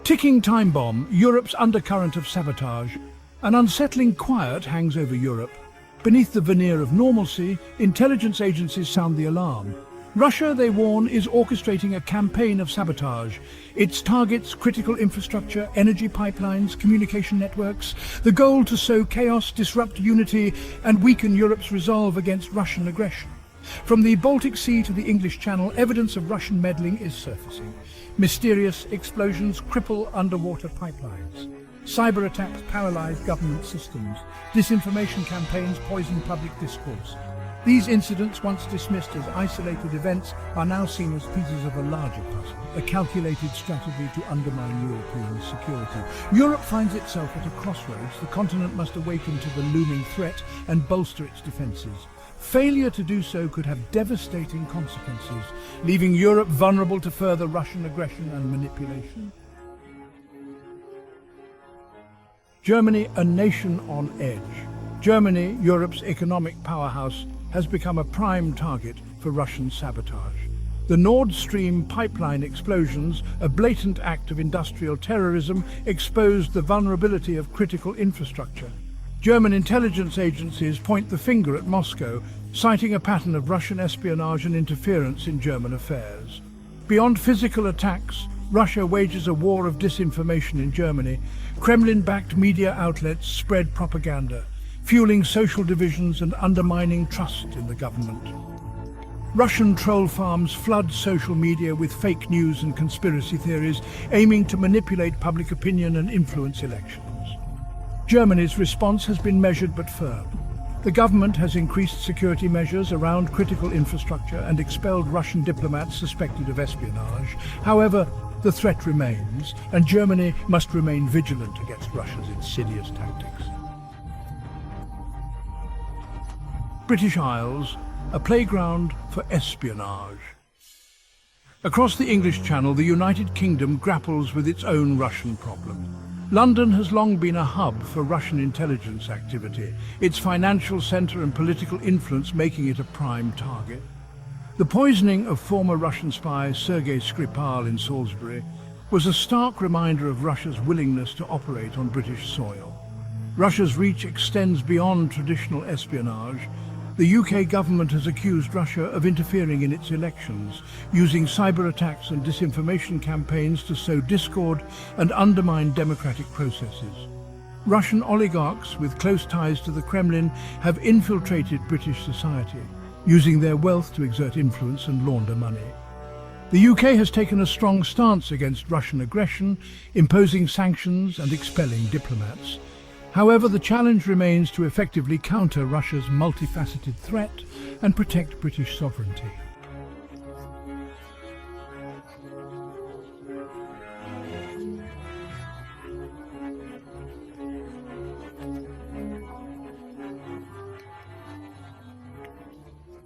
Ticking time bomb, Europe's undercurrent of sabotage. An unsettling quiet hangs over Europe. Beneath the veneer of normalcy, intelligence agencies sound the alarm. Russia, they warn, is orchestrating a campaign of sabotage. Its targets critical infrastructure, energy pipelines, communication networks. The goal to sow chaos, disrupt unity, and weaken Europe's resolve against Russian aggression. From the Baltic Sea to the English Channel, evidence of Russian meddling is surfacing. Mysterious explosions cripple underwater pipelines. Cyber attacks paralyze government systems. Disinformation campaigns poison public discourse. These incidents, once dismissed as isolated events, are now seen as pieces of a larger puzzle, a calculated strategy to undermine European security. Europe finds itself at a crossroads. The continent must awaken to the looming threat and bolster its defences. Failure to do so could have devastating consequences, leaving Europe vulnerable to further Russian aggression and manipulation. Germany, a nation on edge. Germany, Europe's economic powerhouse, has become a prime target for Russian sabotage. The Nord Stream pipeline explosions, a blatant act of industrial terrorism, exposed the vulnerability of critical infrastructure. German intelligence agencies point the finger at Moscow, citing a pattern of Russian espionage and interference in German affairs. Beyond physical attacks, Russia wages a war of disinformation in Germany. Kremlin-backed media outlets spread propaganda, fueling social divisions and undermining trust in the government. Russian troll farms flood social media with fake news and conspiracy theories, aiming to manipulate public opinion and influence elections. Germany's response has been measured but firm. The government has increased security measures around critical infrastructure and expelled Russian diplomats suspected of espionage. However, the threat remains, and Germany must remain vigilant against Russia's insidious tactics. British Isles, a playground for espionage. Across the English Channel, the United Kingdom grapples with its own Russian problem. London has long been a hub for Russian intelligence activity, its financial centre and political influence making it a prime target. The poisoning of former Russian spy Sergei Skripal in Salisbury was a stark reminder of Russia's willingness to operate on British soil. Russia's reach extends beyond traditional espionage. The UK government has accused Russia of interfering in its elections, using cyber attacks and disinformation campaigns to sow discord and undermine democratic processes. Russian oligarchs with close ties to the Kremlin have infiltrated British society, using their wealth to exert influence and launder money. The UK has taken a strong stance against Russian aggression, imposing sanctions and expelling diplomats. However, the challenge remains to effectively counter Russia's multifaceted threat and protect British sovereignty.